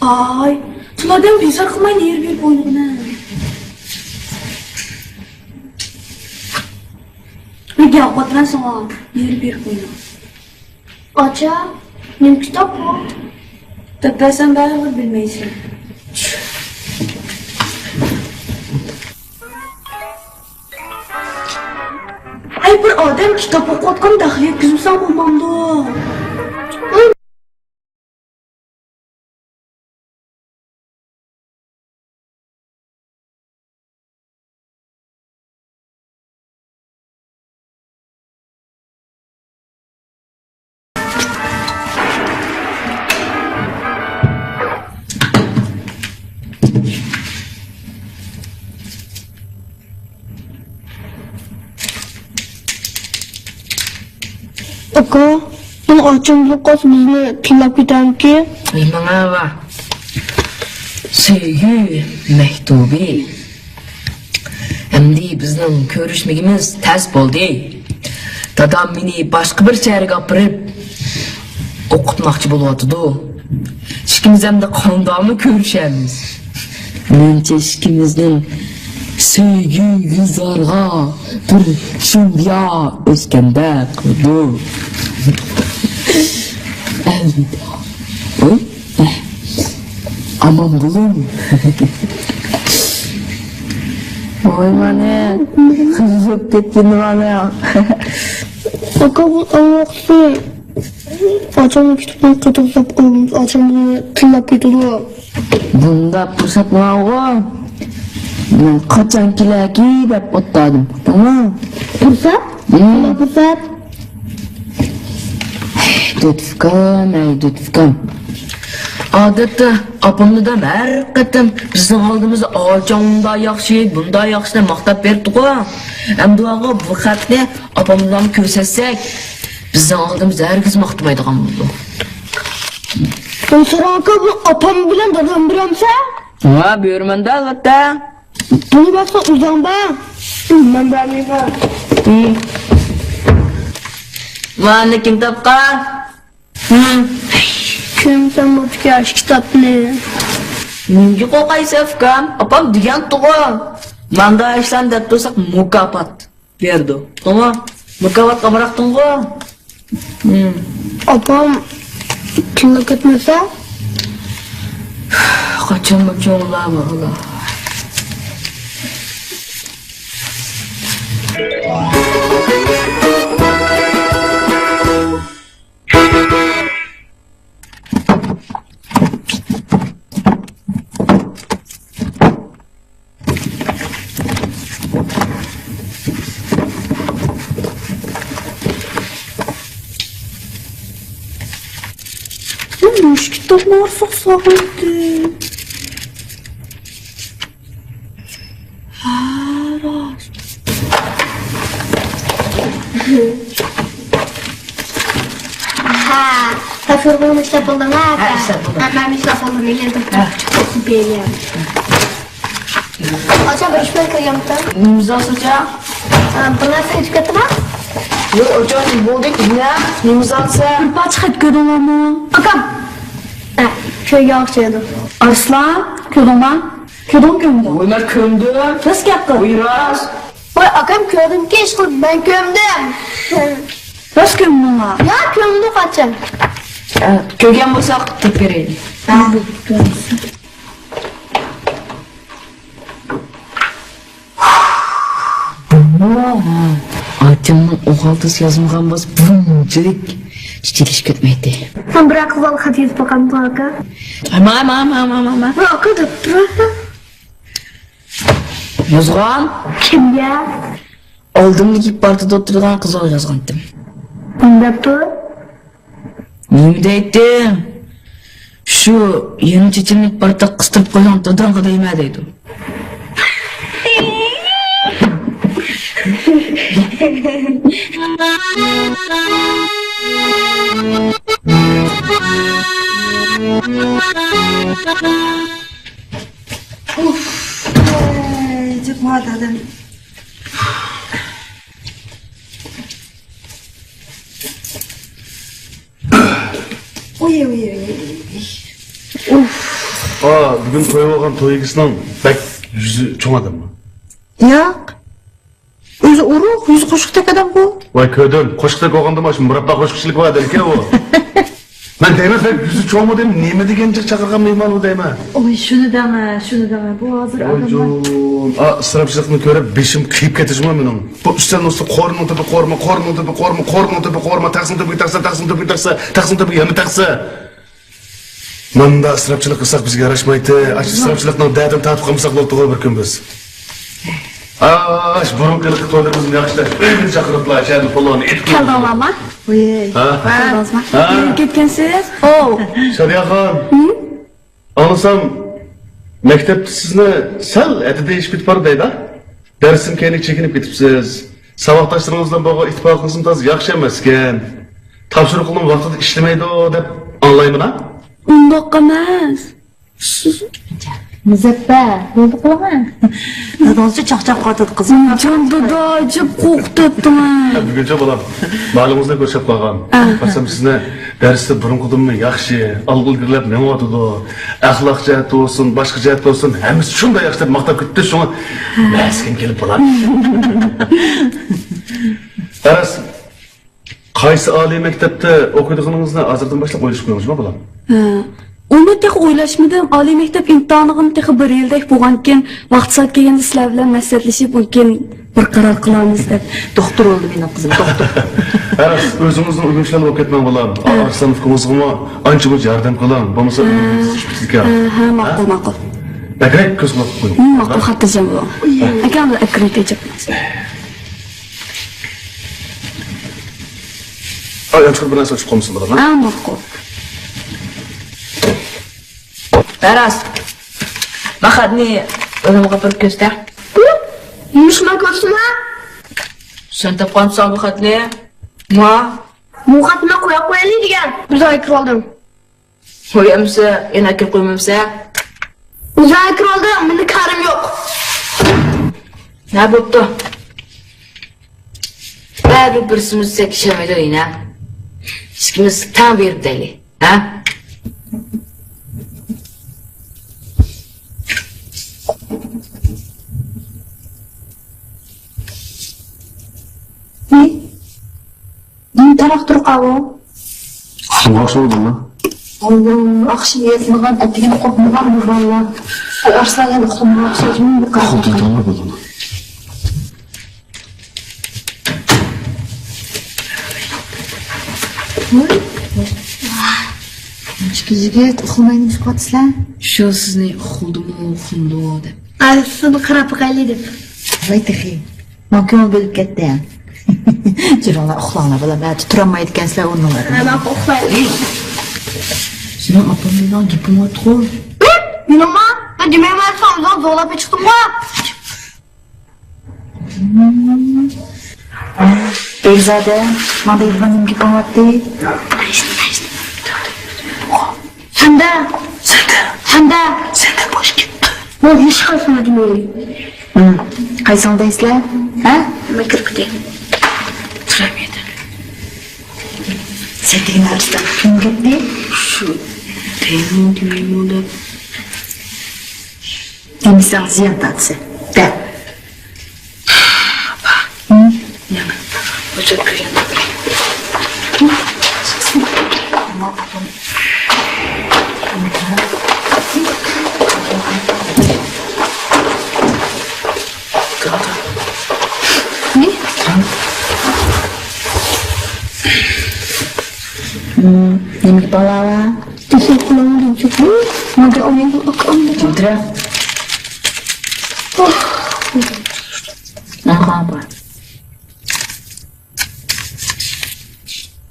Ay, tulardan bezar qilmay yer berib o'ynag'ina. Nega ovqatdan so'ng yer berib o'ynag. Acha, nim kitap bu. Tatasan baribir bilmaysan. Ay, bir odam kitob o'qiyotgan daxliga yetkazmasa bo'lmamdi. Aka, bu açım Lukas bizni tillab ketarki. Mana va sevgi mektubi. Endi bizning ko'rishmagimiz tez bo'ldi. Dadam meni boshqa bir shaharga olib o'qitmoqchi bo'lyapti. Ikkimiz hamda qondoqmi ko'rishamiz. Mencha ikkimizning sevgi yuzlarga bir shumbiya o'skanda qildi. Oy, aman bulun. Oy mane, kızıp gittin bana ya. Aka bu anlattı. Açamın kitabını katıp koymuş. Açamını tillab ketdi. Bunda fırsat var o. Ben kaçan kilaki deb o'tdim. Tamam. Fırsat? Nima fırsat? Lütfkan. Odatda opamdan har qatam bizning oldimizda olchonda yaxshi, bunda yaxshi deb maqtab berdi-ku. Endi bu xatni opamdan ko'rsatsak, bizning oldimizda hargiz maqtamaydigan bo'ldi. Sen aka bu apam bilan dadam biramsa? Va, buyurmanda albatta. Buni baksa uzanba. Ben bilmayman. Mana kim topgan? Kim sen bu yaş kitapni? Nega qo'rqaysiz ukam? Opam degan to'g'ri. Manda ishlan deb tursak mukofot berdi. Tamam. Mukofot qamaraqding-ku. Apam tillab ketmasa? Qachon ular bor. Muş kitaplar saxlaydı. Rost. Ha, tafırgın işlep oldu mu? Ha, işlep oldu. Ben işlep oldu. Millet beğeniyorum. Aça bir işmen kırıyamda. Nimza sıcak. Buna sen hiç katı mı? Yok hocam bulduk ya. Nimzatsa. Baç xat görünmü? Bakalım. Köy yağışıydı. Arslan, ködon kömdü. Oynar kömdü. Nasıl yaptın? Buyuruz. Oy akam kördüm ki iş kıldım. Ben kömdüm. Nasıl kömdün ha? Ya kömdü kaçım. Kögen bolsak tek bereylik. Atımın oğaltısı yazılgan bas buncalık çiçiliş kötmeydi. Sen bırak kıvalı hadi yazıp bakalım bu aka. Ama. Bu aka da bırak. Yazgan. Kim ya? Oldumdaki partide oturgan kızal yazgandım. Kim yaptı? Nemi deydim? Şu yeni çeçimlik parta kıstırıp koyan tadan kadar yeme deydi. Çok mağdadım. Uy. Bugün to'yib olgan to'yigisining bak yuzi cho'ng odammi? Yo'q. O'zi urug', yuzi qo'shiqdek odam bu. Voy ko'dim, qo'shiqdek olganda mana shu murabba qo'shiqchilik bor ekan u. Men deyman, bak yuzi cho'ngmi deb nima degancha chaqirgan mehmon u deyman. Oy, shuni dama. Bu hozir odamlar. Isrofchilikni ko'rib beshim kiyib ketishmi mening. Bu ustan usti qorning tepi qorma, taqsim tepi yana taqsa. Manda isrofchilik qilsak bizga yarashmaydi. Isrofchilikning dadini tatib qilmasak bo'ldi bir kun biz. Burunqilik to'ylarimizni yaxshilash. Uyga chaqiriblar, shahar pullarni etib. Kaldinglarmi? Oy. Kaldingizmi? Ketgansiz? Shariyaxon. Anlasam maktabda sizni sal atida ish bitib bor deydi. Darsim keyin chekinib ketibsiz. Saboqdoshlaringizdan bo'lgan ittifoqingiz toz yaxshi emas ekan. Topshiriqni vaqtida ishlamaydi deb anglayman-a? Undoq emas. Muzaffar, bo'ldi qilaman. Dadasi chaqchaq qotdi qizim. Jon dadajib qo'rqitdimi? Buguncha bolam ma'lumotni ko'rsatib qolgan. Qarsam sizni darsda burunqidimmi yaxshi, alg'ilgirlab nima o'tadi? Axloq jihati bo'lsin, boshqa jihati bo'lsin, hammasi shunday yaxshi deb maqtab ketdi, shuni maskin kelib bo'ladi. Aras qaysi oliy maktabda o'qiydiganingizni hozirdan boshlab o'ylash qo'yingizmi bolam? Uni tek o'ylashmadim. Oliy maktab imtihonini tek bir yildek bo'lgankin, vaqt soat kelganda sizlar bilan maslahatlashib, mumkin bir qaror qilamiz deb. Doktor oldu mening qizim, doktor. Aras o'zingizni o'rganishlarga o'qib ketmang bolam. Sinfimizga ancha-muncha yordam qiling. Bo'lmasa Ha, ma'qul. Bakrak ko'z quloq qo'ying. Ma'qul, xotirjam bo'ling. Akamni akrit ejibmiz. Yanchib bir narsa ochib qolmasin bolam. Ma'qul. Aras. Baxatni o'zimga bir ko'rsat. Yumishma ko'rsatma. Sen topqansan bu xatni? Bu xatni qo'ya qo'yaylik degan. Uzoq kirib oldim. Qo'yamsa, yana kirib qo'ymamsa? Uzoq kirib oldim, meni karim yo'q. Ne bo'pti? Bari birsimiz sekishamaydi o'yna. Ikkimiz tan berib deylik, ha? Taraf turib qavo. Kim o'xshaydimi? Allah'ım, akşam yetmeden ettiğini kopmadan mı valla? Arslanın okumaya sözümün bu kadar. Xuddi bo'ldi. Yigit, uxlamayni chiqatsizlar. Shu sizni uxldim deb. Arsini qarab qayli deb. Voy texi. Mumkin bo'lib ketdi. Jironlar uxlanglar, bilaman, turolmaydi ekansizlar o'rninglarda. Men uxlayman. Senin apamdan gapim o'tqo. Nima? Ben demayman, samzon zo'lab chiqdim-ku. Bekzada, mana Ivanim gapim o'tdi. Sanda bosh ketdi. Bu hech qilsin demayman. Qaysi oldaysizlar? Ha? Men kirib ketay. Turamaydi. Setinglardan kim ketdi? Shu deyman deb. Temizlik ziyon tatsi. Da. Yana. O'chib ko'rgan. Nima balava? Teşekkürler çok. Hadi oyun bakalım. Cudra. Ne haber?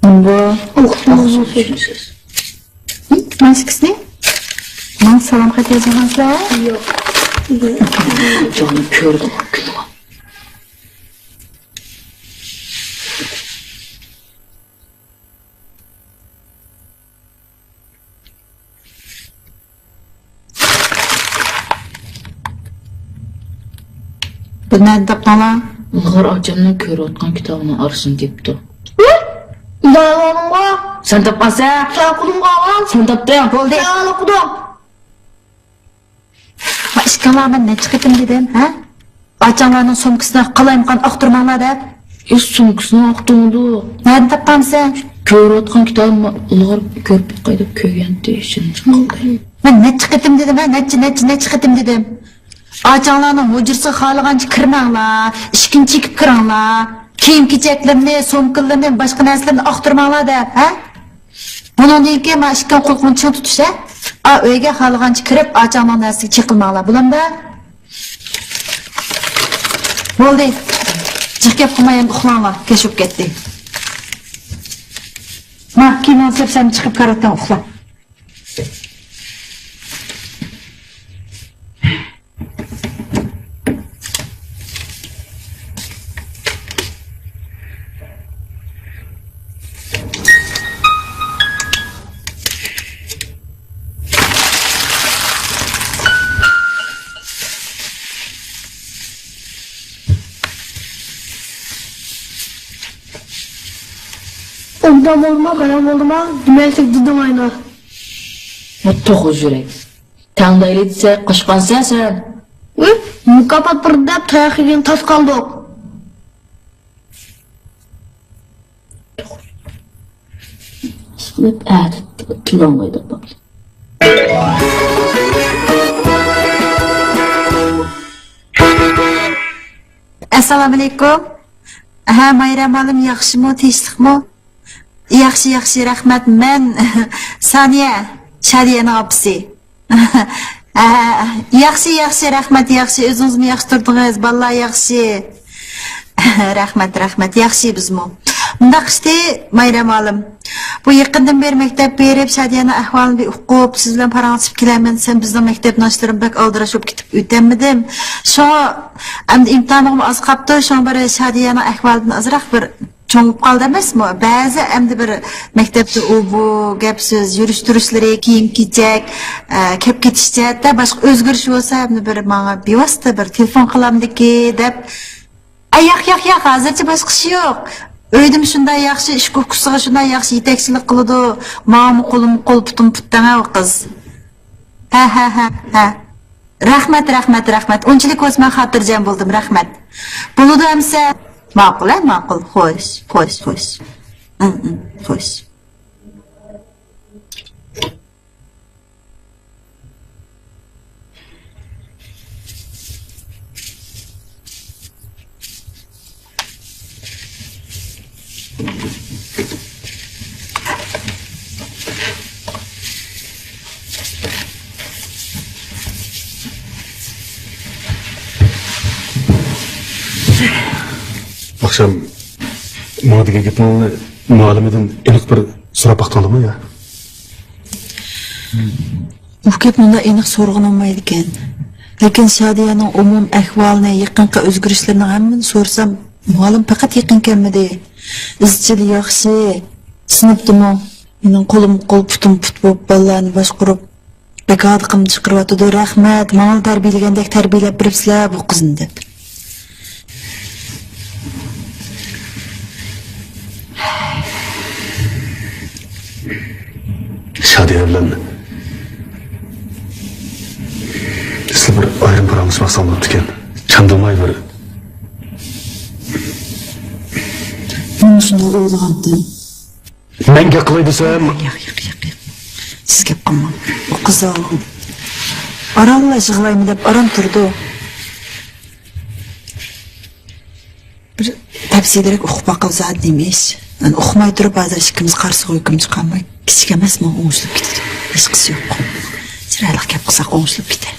Bu Maskisi? Ben salam xat yozamansizlar? Yok. canım ko'rdim. Bu ne taptalar? Ilg'or achamdan ko'rayotgan kitobini arsin debdi. Dağlanma. Sen topmasa, Sen kulun qalan. sen topding. Bo'ldi. Sen okudum. Ma ishkanlar ben ne çıkıtım dedim, ha? Açanlarının somkısına kalayımkan aktırmalar da. Sumkasını aqtımdı. Nereden tapqansan? Ko'rayotgan kitobimni ular ko'rib qayda ko'rgan deyishin chiqdi. Ben ne çıkıtım dedim, ha? Ne çıkıtım dedim. Açanlarının hocursu xalıganca kırmağlar, işkin çekip kıranlar, kiyim keçeklerini, somkılarını, başka neslerini aktırmalar da, ha? Bunun değil ki, ma işkin kulkunu çın tutuş, ha? Öyge xalıganca kırıp, açanlarının nesli çıkılmalar. Bulam da? Oldu. Çıkıp kumayın uxlanlar, keşip gitti. Ma, kiyim alıp sen çıkıp karattan uxlan. Ondan olma, karam olma, demeltik dıdım aynar. To'g'ri yurak. Tangdayli desa qo'shqansan sen. Mukafat bir deb tayoq yegan tas qoldik. Qilib tilonmaydi bak. Assalomu alaykum. Ha, Mayram olim yaxshimi, tinchlikmi? Yaxshi, rahmat. Men Saniya, Shadiyaning opasi. Yaxshi, rahmat, yaxshi. O'zingizmi yaxshi turdingiz? Bolalar yaxshi. Rahmat, yaxshi bizmi? Bundaq işte Mayram olim. Bu yaqindan beri maktab berib, Shadiyaning ahvolini bir o'qib, siz bilan paranglashib kelaman. Sen bizning maktab noshtarim bak aldirashib ketib o'tamidim. Shu endi imtihonimiz az qoldi. Shu bir Shadiyaning ahvolidan azroq bir cho'ngib qoldi emasmi? Ba'zi endi bir maktabda u bu gap so'z, yurish-turishlari, kiyim-kechak, kep ketishda boshqa o'zgarish bo'lsa, endi bir menga bevosita bir telefon qilamdiki deb. Yo'q, hozircha boshqa ish yo'q. Öydim shunday yaxshi ish ko'kusiga shunday yaxshi yetakchilik qiladi. Ma'mu qo'l putim putdan o qiz. Ha. Rahmat. Unchalik o'zman xotirjam bo'ldim, rahmat. Bo'ladi hamsa. Ma'qul. Xo'sh. Xo'sh. Akşam bana degan gapni muallimidan aniq bir so'rab baqdingmi ya? Bu gap bunda aniq so'rg'anolmaydi ekan. Lekin Shadiyaning umum ahvolini, yaqinqi o'zgarishlarni hammasini so'rsam, muallim faqat yaqin kelmadi. Izchil yaxshi, sinfdimi? Mening qo'l putim put bo'lib bolalarni boshqarib, bekod qilib chiqaryotdi. Rahmat, meni tarbiyalagandek tarbiyalab beribsizlar bu qizni deb. Shadiya bilan sizlar bir ayrim paranglashmoqsan bo'libdi ekan. Chandilmay bir. Men shunday o'ylagandim. Menga qilay desam, Yo'q. Siz gap qilmang. Bu qiz aralashib yig'laymi deb aram turdi. Bir tavsiyalarga o'qib baqilsad demiş. Yani o'qimay turib hozir ikkimiz qarshi qo'yib chiqolmay. Kichik emasmi, o'ng'ishib ketadi. Hech qisi yo'q. Chiroyli gap qilsak o'ng'ishib ketadi.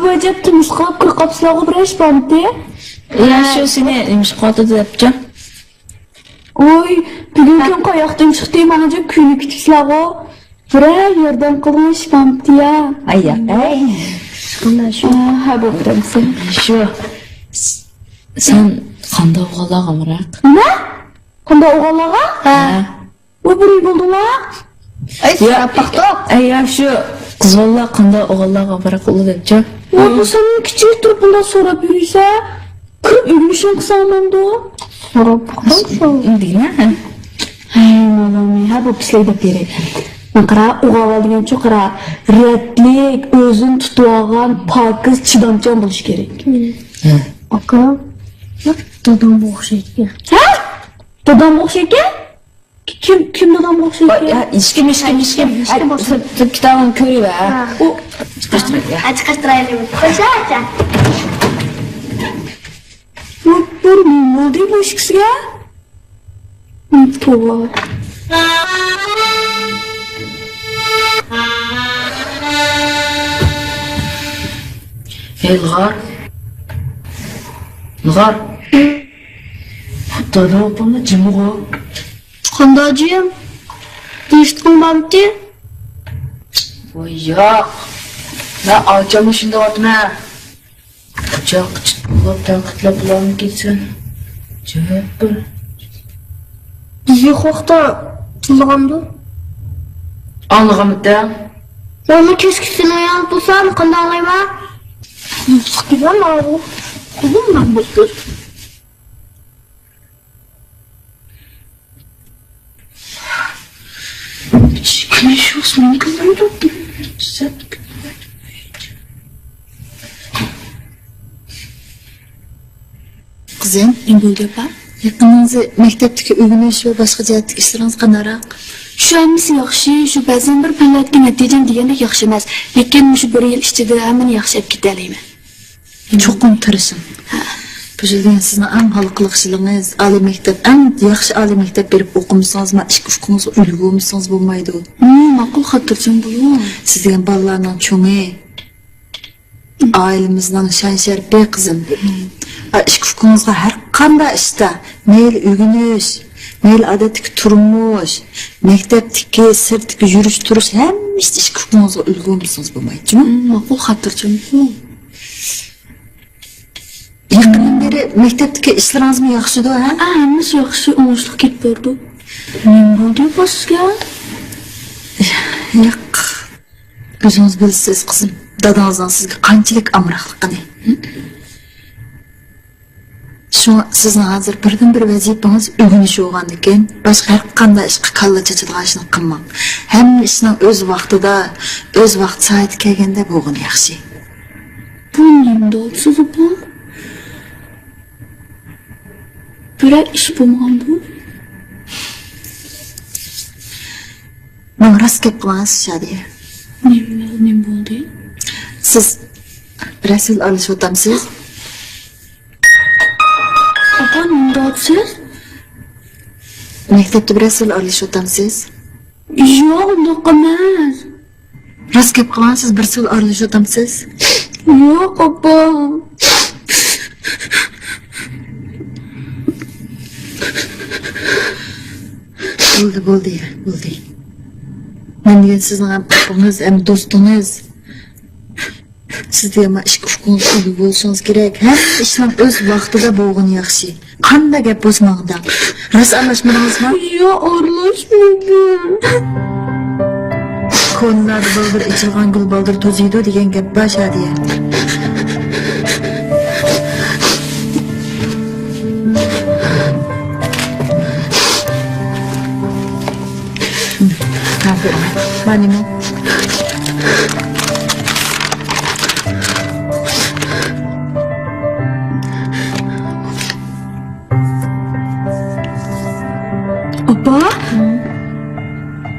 Bu acaba musqab qirqapsizlar bir ish bordi. Ya shu seni imshqoti debcha. Oy, bugun qayoqdan chiqdi? Mana shu kuni kutisizlar. Biray yerdan qilmish bordi ya. Ay. Shunday shu. Ha, bo'pti sen. Shu sen Qanda o'g'illar amrak. Nima? Qanday o'g'illarga? Ha. U bir bo'ldinglar? Ya paxta. Ya shu qizlar qanda o'g'illar amrak ulu debchi. Ya bu senin kichik turib bundan so'rab yursa, kirib yurishing qilsamanda. So'rab qoldim. Dina. Hey, malami, ha bu pislaydi berek. Qara o'g'il degan cho'qara redlik, o'zin tutib olgan, pokiz, chidamchan bo'lish kerak. Aka. Dadam o'xshaydi. Ha? Dadam o'xshaydi? Kim dadam o'xshaydi? Ya ishkim. Kitobini ko'rib-a. U Chiqishtiraylik. Qo'sha. bir moldi bu ishkisiga? To'g'ri. Ilg'or. Ilg'or. Dada opamni jimg'o. Qandajim? Eshitqinmabdi? Voy yo'q. Men ocham shunda otma. Choq chiqib tanqidlab bularni ketsin. Javob ber. Bizga xo'xta tilg'amdi. Anlag'amda. Onu keskisini ayağını bulsan qanday olayman? Sıkıdan mı? Kuzum ben bu kız. Konuşuyoruz beni kızım. Sen Qizim, nima bo'ldi opa? yaqiningizda maktabdagi o'rganish va boshqa jihatdagi ishlaringiz qanaqroq? Shu hammasi yaxshi, shu ba'zan bir pullatga natijam degandek yaxshi emas. Lekin shu bir yil ichida hammani yaxshilab keta olmayman. Cho'qim tirishing. Bu yerdan sizning eng xalqliqchilingiz, oliy maktab, eng yaxshi oliy maktab berib o'qimasangiz, ish ufqingizga ulgurmasangiz bo'lmaydi. Ma'qul xotirjam bo'ling. Siz degan bolalarning cho'ngi, ailemizning shon sharafi qizim. Ish ufqingizga har qanday ishda, mayli o'rganish, mayli odatdagi turmush, maktabdagi sirtdagi yurish turish, hamma ishda ish ufqingizga ulgurmasangiz bo'lmaydi. Ma'qul xotirjam bo'ling. Yaqindan beri maktabdagi ishlaringizmi yaxshidi, ha? Hammasi yaxshi, o'ngishli ketib bordi. Nima bo'ldi opa sizga? Yo'q. O'zingiz bilasiz qizim, dadangizdan sizga qanchalik amroqligini. Şu sizning hozir birdan-bir vazifangiz o'rganish bo'lgandan keyin boshqa har qanday ishga kalla chachadigan ishni qilmang. Hamma ishning o'z vaqtida, o'z vaqt soati kelganda bo'lgan yaxshi. Bu nima deysiz opa? Biroq ish bo'lmagandi. Men rost gap qilyapsiz, Shadiya. Nima bo'ldi? Siz rasul olishyapsiz? Opa nima deysiz? Maktabda rasul olishyapsiz? Yo'q, unaqa emas. Rost gap qilyapsiz, bir sil olishyapsiz? Yo'q opa. Bo'ldi. Men degan sizning ham opingiz, ham do'stingiz. Sizga ham ish ufqingiz ulug' bo'lishingiz kerak. Hamma ishning o'z vaqtida bo'lgani yaxshi. Qanday gap bo'lsa-manda. Rost anglashmadingizmi? Yo'q, aralashmadim. Ko'nlar baldir ichilgan gul baldir to'ziydi degan gap bor, Shadiya. Mani mi? Opa?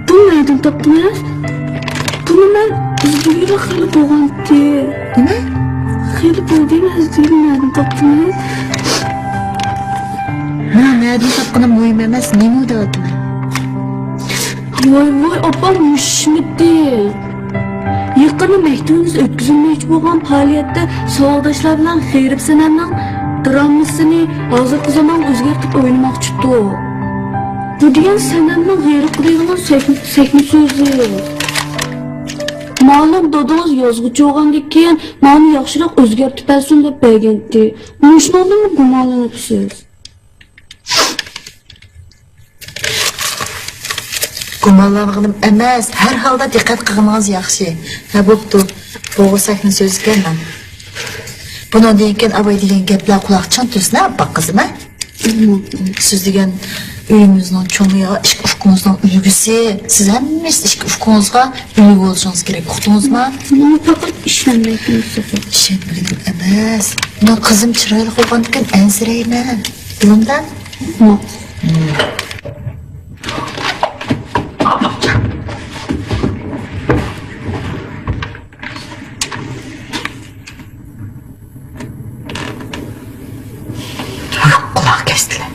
Bu nereden tapdınız? Bunu ben izleyerek xeyli bo'lgandi. Nima? Xeyli bo'ldi, izleyerek nereden tapdınız? Nereden topganim muhim emas, nima deyapman? Voy opa mushmidi. Yaqinda maktabimiz o'tkazilmoqchi bo'lgan faoliyatda savoldoshlar bilan Xayrib sanamning dramasini hozirgi zamon o'zgartirib o'ynamoqchi edi. Bu degan sanamning g'ayri qiladigan sahna so'zi. Ma'lum dadınız yazgıcı olgandan keyin ma'ni yaxshiroq o'zgartib bersin deb bergandi. Shundan mı gumonlanibsiz? Gumonlanganim emas, har holda diqqat qilganingiz yaxshi. Ha, bo'pti. Bo'g'isakning so'zi kelman. Bundan keyin abay degan gaplar quloqchan tursin, abba qizim, ha? Siz degan uyimizning cho'ngi, ish ufqimizning ulgusi, siz hammangiz ish ufqingizga ulgu bo'lishingiz kerak. Uqdingizmi? Men faqat ishlanmayapman safar. Ishonmadim emas. Men qizim chiroyli bo'lgandan keyin ansirayman. Bundan quloq kesdilar.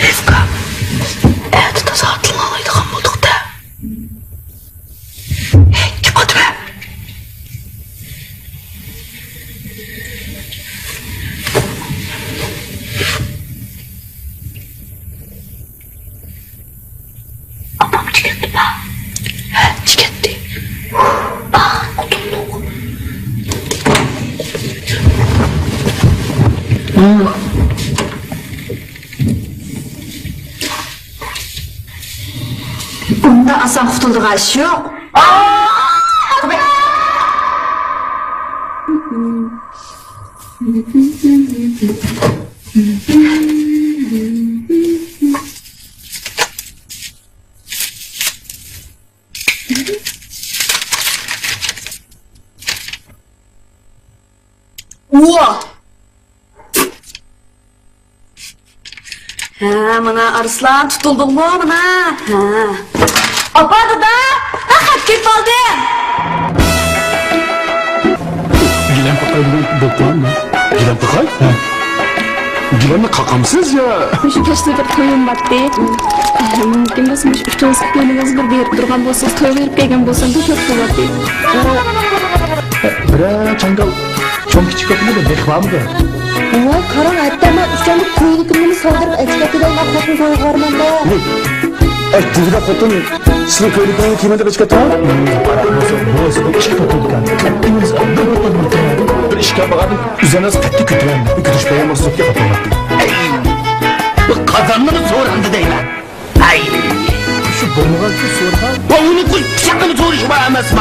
Evka, endi toza atlanmaydigan bo'ldik-da. Kim otma? Apam çıkarttı mı? He, çıkarttı. Ah, oturduk. Bunda asan qutulduğu iş yok. Ha, mana Arslan tutulduk mu mana? Ha. Apardı da. Ha, ketip aldı. Gilen Pakay bugün doktor mu? Gilen Pakay? He. Gilen'le kakamsız ya. Şu keşke bir toyum battı. Mümkün olsa şu üç olsa gönlünüz bir verip durgan bolsanız toy verip gelgen bolsanız da çok battı. Bre çangal. Çok küçük kapıda da bek var mı da? Vay karan hatta ben üstelik koyulu kılını saldırıp etiketiden bakmasını koyuyorlar da. Tuzda kotun sıra köylüklerini kimede kaç katı var? Bu işe katıldık yani. Hepimiz bir işe bakalım. Üzerine katlı kötülendi. Bir kötüş beğenmez sokya katılmaktı. Bu kazandı mı soğurandı değil lan? Ay! Şu burnuğa şu sorma. Bu onu kuş bıçakla mı soğuruşu var emez mi?